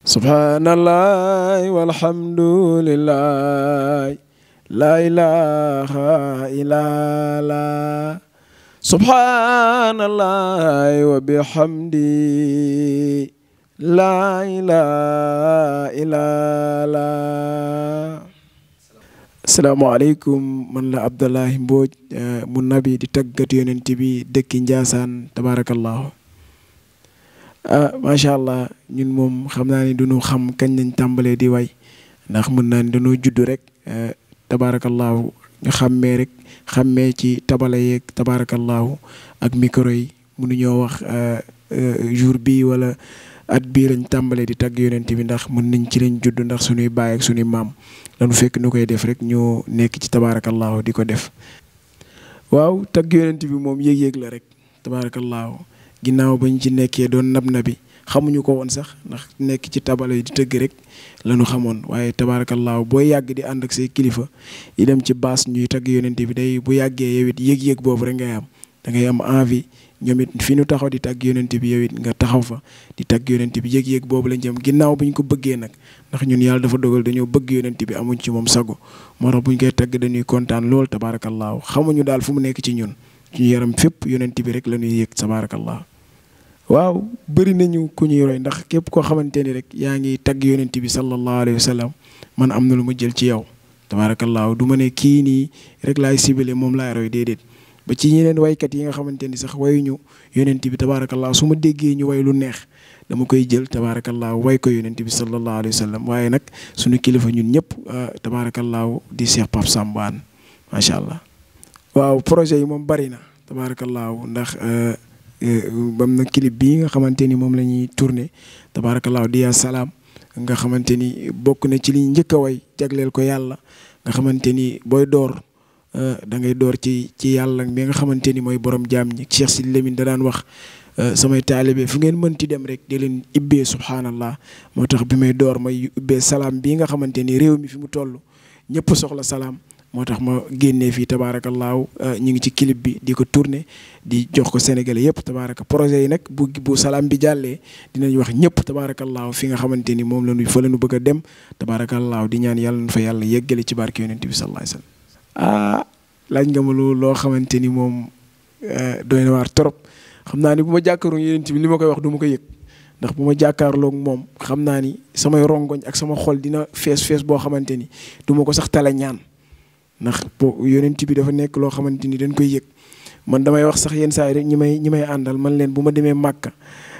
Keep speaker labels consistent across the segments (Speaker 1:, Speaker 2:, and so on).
Speaker 1: Subhanallah walhamdulillah, la ilaha illallah. Subhanallah wa bihamdi, la ilaha illallah. Assalamualaikum, man la Abdallahi Mbodj mu nabi di taggat yonent bi dëkki Njaasaan tabarakallahu. Macha allah ñun moom xam naa ni duñu xam kañ lañ tàmbalee di way ndax mën naa ni dañoo judd rek tabaarakallaahu ñu xàmmee ci tabala yeeg tabaarakallaahu ak micro yi mënuñoo wax jour bii wala at bii lañ tàmbalee di tagg yonent bi ndax mën nañ ci lañ judd ndax suñuy baay ak suñuy maam dañu fekk nu koy def rek ñu nekk ci tabaarakallaahu di ko def. waaw tagg yonent bi moom yëg-yëg la rek tabaarakallaahu ginnaaw bañ ci nekkee doon nab-nabi xamuñu ko woon sax ndax nekk ci tabala yi di tëgg rek lañu xamoon waaye tabaarakallaahu booy yàgg di ànd ak say kilifa yi dem ci baas ñuy tagg yonent bi day bu yàggee yow it yëg-yëg boobu rek ngay am da ngay am envie ñoom it fi ñu taxaw di tagg yonent bi yow it nga taxaw fa di tagg yonent bi yëg-yëg boobu lañ jëm ginnaaw bu ñu ko bëggee nag ndax ñun yàlla dafa dogal dañoo bëgg yonent bi amuñ ci moom sago moo tax bu ñu koy tagg dañuy kontaan lool tabaarakallaahu xamuñu daal fu mu nekk ci ñun suñu yaram fépp yonent bi rek la ñuy yëg tabaarakallaahu. waaw bëri nañu ku ñuy roy ndax képp koo xamante ni rek yaa ngi tagg yonent bi sallallahu alayhi wa sallam man am na lu ma jël ci yow tabaarakallaahu du ma ne kii nii rek laay sibile moom laay roy déedéet ba ci ñeneen waykat yi nga xamante ni sax wayuñu yonent bi tabaarakallaahu su ma déggee ñu way lu neex dama koy jël tabaarakallaahu way ko yonent bi sallallahu alayhi wa sallam waaye nag suñu kilifa ñun ñëpp tabaarakallaahu di Cheikh Pape Samba Hann macha allah. waaw projet yi moom bari na tabaarakallaahu ndax. bam na clip bii nga xamante ni moom la ñuy tourné tabaarakallaahu di yaa salaam nga xamante ni bokk na ci li njëkk a way jagleel ko yàlla nga xamante ni booy door da ngay door ci yàlla bi nga xamante ni mooy borom jaam ñi Cheikh Sidi Lamine da daan wax samay taalibe fu ngeen mënti dem rek di leen ibbee subhanallah moo tax bi may door may ibbee salaam bii nga xamante ni réew mi fi mu toll ñëpp soxla salaam moo tax ma génnee fii tabaarakallaahu ñu ngi ci clip bi di ko tourné di jox ko sénégalais yëpp tabaaraka projet yi nag bu salaam bi jàllee dinañ wax ñëpp tabaarakallaahu fi nga xamante ni moom la ñu fa la ñu bëgg a dem tabaarakallaahu di ñaan yàlla na fa yàlla yeggale ci barke yonent bi sallallaahu alayhi wa sallam. laaj nga ma loo xamante ni moom doy na waar trop xam naa ni bu ma jàkkaarloo yonent bi li ma koy wax du ma ko yëg ndax bu ma jàkkaarloog moom xam naa ni samay rongoñ ak sama xol dina fees boo xamante ni du ma ko sax tala ñaan. ndax yonent bi dafa nekk loo xamante ni dañ koy yëg man damay wax sax yenn saa yi rek ñi may àndal man leen bu ma demee Màkka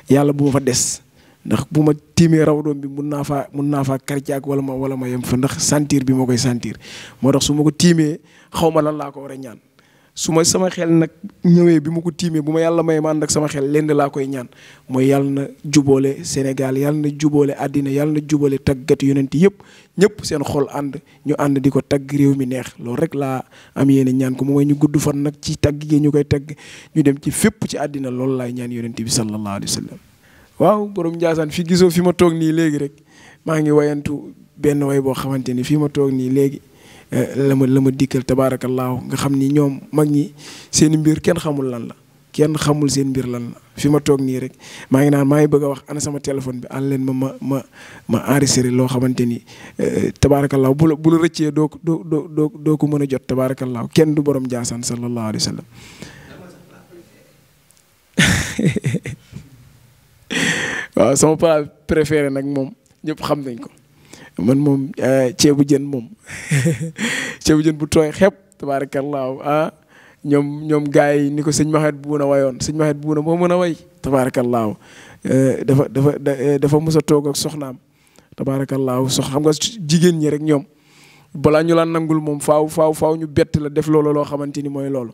Speaker 1: yàlla bu ma fa des ndax bu ma tiimee raw doom bi mun naa faa karcaag wala ma yem fa ndax sentir bi ma koy sentir moo tax su ma ko tiimee xaw ma lan laa ko war a ñaan su ma sama xel nag ñëwee bi ma ko tiimee bu ma yàlla may ma ànd ak sama xel lenn laa koy ñaan mooy yàlla na jubóole Sénégal yàlla na jubóole àddina yàlla na jubóole taggat yonent yëpp ñëpp seen xol ànd ñu ànd di ko tagg réew mi neex loolu rek laa am yéene ñaan ko mooy ñu gudd fan nag ci tagg gi ñu koy tagg ñu dem ci fépp ci àddina loolu laay ñaan yonent bi sallallahu alayhi wa sallam. waaw borom Njaasaan fi gisoo fi ma toog nii léegi rek maa ngi wayantu benn way boo xamante ni fi ma toog nii léegi la ma dikkal tabaarakallaahu nga xam ni ñoom mag ñi seen mbir kenn xamul lan la kenn xamul seen mbir lan la fi ma toog nii rek maa ngi naan maa ngi bëgg a wax ana sama téléphone bi ànd leen ma enregistré loo xamante ni tabaarakallaahu bu la rëccee doo ko mën a jot tabaarakallaahu kenn du borom Njaasaan sallallahu alayhi wa sallam. waaw sama plat préféré nag moom ñëpp xam nañ ko. man moom ceebu jën moom ceebu jën bu tooy xepp tabaarakallaahu ñoom gars yi ni ko sëñ Maxet Buuna wayoon sëñ Maxet Buuna moo mën a way tabaarakallaahu dafa mës a toog ak soxnaam tabaarakallaahu xam nga jigéen ñi rek ñoom balaa ñu la nangul moom faaw ñu bett la def loolu loo xamante ni mooy loolu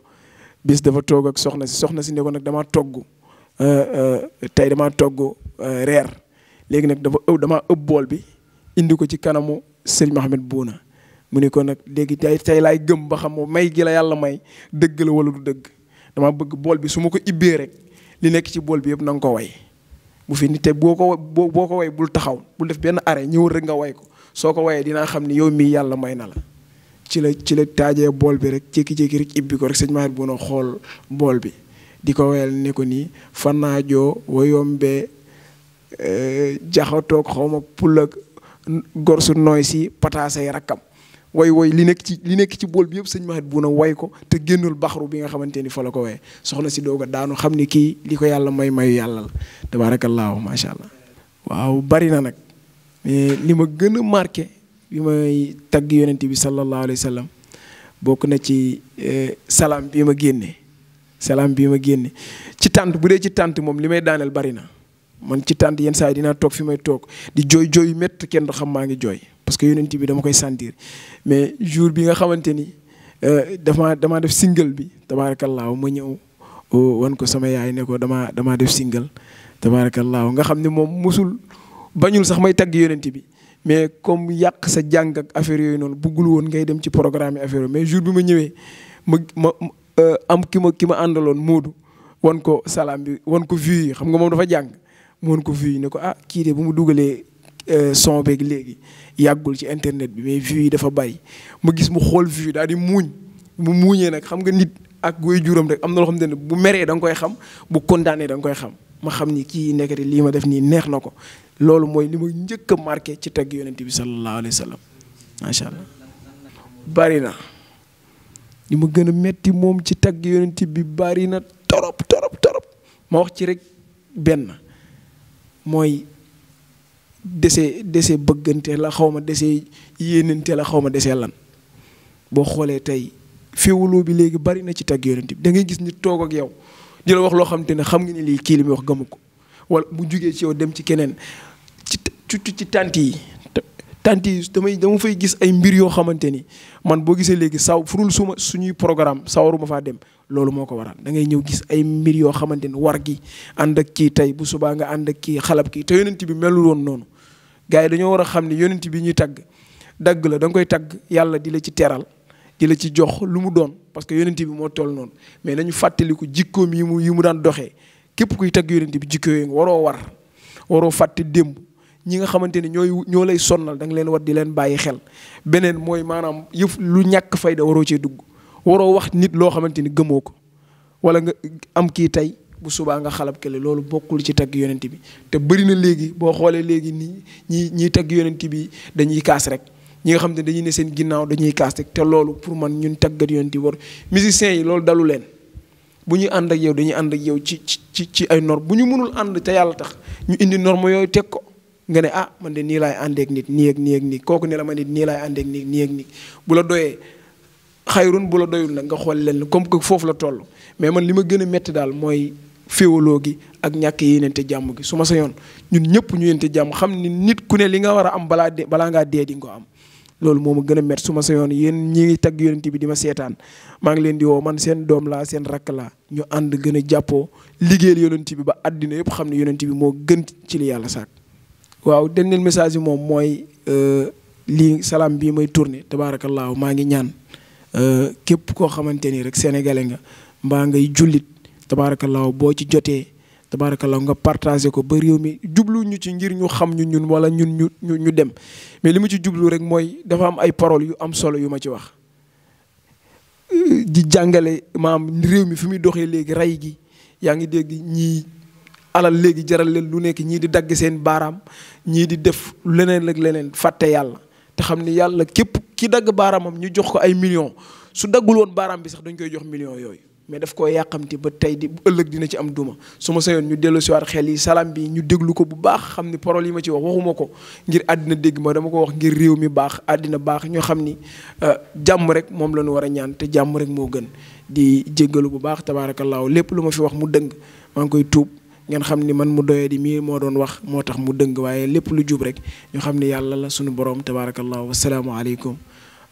Speaker 1: bis dafa toog ak soxna si ne ko nag damaa togg tey damaa togg reer léegi nag damaa ëpp bool bi indi ko ci kanamu sëñ Maxet Buuna mu ne ko nag léegi tey laay gëm ba xam may gi la yàlla may dëgg la wala du dëgg dama bëgg bool bi su ma ko ibbee rek li nekk ci bool bi yëpp na nga ko way bu fi nit te boo ko way bul taxaw bul def benn arrêt ñëwul rek nga way ko soo ko wayee dinaa xam ni yow mii yàlla may na la ci la taajee bool bi rek jékki-jékki rek ibbi ko rek sëñ Maxet Buuna xool bool bi di ko wayal ne ko nii fanaajoo wayombee jaxatoog xaw ma pul ak gorsu nooy si pataasay rakkam way li nekk ci bool bi yëpp sëñ Mahit Bouna way ko te génnul baxaru bi nga xamante ni fa la ko waye soxna si doog a daanu xam ni kii li ko yàlla mayu yàlla la tabaarakallaahu macha allah. waaw bari na nag mais li ma gën a marqué bi may tagg yonent bi sallallahu alayhi wa sallam bokk na ci salaam bii ma génne ci tànt bu dee ci tànt moom li may daaneel bari na man ci tànt yenn saa yi dinaa toog fi may toog di jooy yu métti kenn du xam maa ngi jooy parce que yonent bi dama koy sentir mais jour bi nga xamante ni damaa def single bi tabaarakallaahu ma ñëw wan ko sama yaay ne ko damaa def single tabaarakallaahu nga xam ne moom musul bañul sax may tagg yonent bi mais comme yàq sa jàng ak affaire yooyu noonu buggul woon ngay dem ci programme yi affaire mais jour bi ma ñëwee ma am ki ma àndaloon Moodu wan ko salaam bi wan ko vues yi xam nga moom dafa jàng mu wan ko vues yi ne ko ah kii de bu mu dugalee son beeg léegi yàggul ci internet bi mais vues yi dafa bari ma gis mu xool vues yi daal di muuñ mu muuñee nag xam nga nit ak goy juram rek am na loo xam ne bu meree da nga koy xam bu kontaanee da nga koy xam ma xam ni kii nekkati lii ma def nii neex na ko loolu mooy li ma njëkk a marqué ci tagg yonent bi sallallahu alayhi wa sallam macha allah. bari na li ma gën a metti moom ci tagg yonent bi bari na torop ma wax ci rek benn mooy dese bëggante la xaw ma dese yéenante la xaw ma dese lan boo xoolee tey féewuloo bi léegi bari na ci tagg yonent bi da ngay gis nit toog ak yow di la wax loo xam te ne xam nga ni lii kii li muy wax gëmu ko wala bu jugee ci yow dem ci keneen ci tànt yi dama fay gis ay mbir yoo xamante ni man boo gisee léegi furul suñuy programme sawaruma faa dem loolu moo ko waral da ngay ñëw gis ay mbir yoo xamante ni war gi ànd ak kii tey bu subaa nga ànd ak kii xalab kii te yonent bi melul woon noonu gars yi dañoo war a xam ni yonent bi ñuy tagg dagg la da nga koy tagg yàlla di la ci teral di la ci jox lu mu doon parce que yonent bi moo toll noonu mais nañu fàttaliku jikkoom yi mu daan doxee képp kuy tagg yonent bi jikko yooyu waroo fàtte démb ñi nga xamante ni ñoo lay sonnal da nga leen war di leen bàyyi xel beneen mooy maanaam yëf lu ñàkk fayda waroo cee dugg waroo wax nit loo xamante ni gëmoo ko wala nga am kii tey bu subaa nga xalab kele loolu bokkul ci tagg yonent bi te bëri na léegi boo xoolee léegi ñiy tagg yonent bi dañuy kaas rek ñi nga xam ne dañuy ne seen ginnaaw dañuy kaas rek te loolu pour man ñun taggat yonent bi war musiciens yi loolu dalu leen bu ñuy ànd ak yow dañuy ànd ak yow ci ay norme bu ñu mënul ànd te yàlla tax ñu indi norme yooyu teg ko nga ne ah man de nii laay àndeek nit nii ak nii kooku ne la ma nit nii laay àndeek nit nii ak nii bu la doyee xayrun bu la doyul nag nga xool leen comme que foofu la toll mais man li ma gën a métti daal mooy féewaloo gi ak ñàkk yéenante jàmm gi su ma sa yoon ñun ñëpp ñu yénente jàmm xam ni nit ku ne li nga war a am balaa ngaa dee di nga ko am loolu moo ma gën a métti su ma sa yoon yéen ñi ngi tagg yonent bi di ma seetaan maa ngi leen di woo man seen doom laa seen rakk laa ñu ànd gën a jàppoo liggéeyal yonent bi ba àddina yëpp xam ne yonent bi moo gën ci li yàlla sàkk. waaw dernier message bi moom mooy lii salaam bii may tourné tabaarakallaahu maa ngi ñaan képp koo xamante ni rek sénégalais nga mbaa ngay jullit tabaarakallaahu boo ci jotee tabaarakallaahu nga partagé ko ba réew mi jublu ñu ci ngir ñu xam ñun wala ñun ñu dem mais li ma ci jublu rek mooy dafa am ay paroles yu am solo yu ma ci wax di jàngale maam réew mi fi muy doxee léegi rey gi yaa ngi dégg ñii alal léegi jaral leen lu nekk ñii di dagg seen baaraam ñii di def leneen ak leneen fàtte yàlla te xam ni yàlla képp ki dagg baaraamam ñu jox ko ay millions su daggul woon baaraam bi sax dañ koy jox millions yooyu mais daf koo yàqamti ba tey bu ëllëg dina ci am duma su ma sayoon ñu dellu siwaat xel yi salaam bi ñu déglu ko bu baax xam ni parole yi ma ci waxuma ko ngir àddina dégg ma dama ko wax ngir réew mi baax àddina baax ñoo xam ni jàmm rek moom la ñu war a ñaan te jàmm rek moo gën di jéggalu bu baax tabaarakallaahu lépp lu ma fi wax mu dëng maa ngi koy tuub ngeen xam ni man mu doyee di mii moo doon wax moo tax mu dëng waaye lépp lu jub rek ñu xam ni yàlla la sunu borom tabaarakallaahu wasalaamu aleykum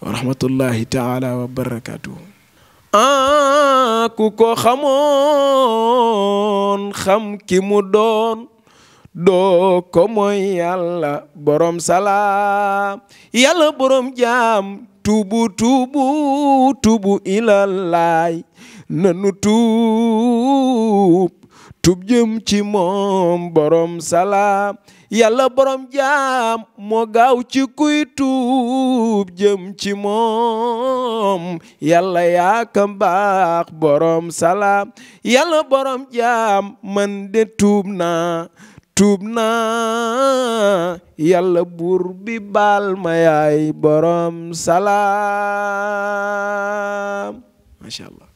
Speaker 1: wa rahmatullahi taala wa barakatuhu ku ko xamoon xam ki mu doon doo ko mooy yàlla borom salaam yàlla borom jaam tuubu ilalaay nanu tuub jëm ci moom borom salaam yàlla borom jaam moo gaaw ci kuy tuub jëm ci moom yàlla yaaka baax borom salaam yàlla borom jaam man de tuub naa tuub naa yàlla buur bi baal ma yaay borom salaam macha allah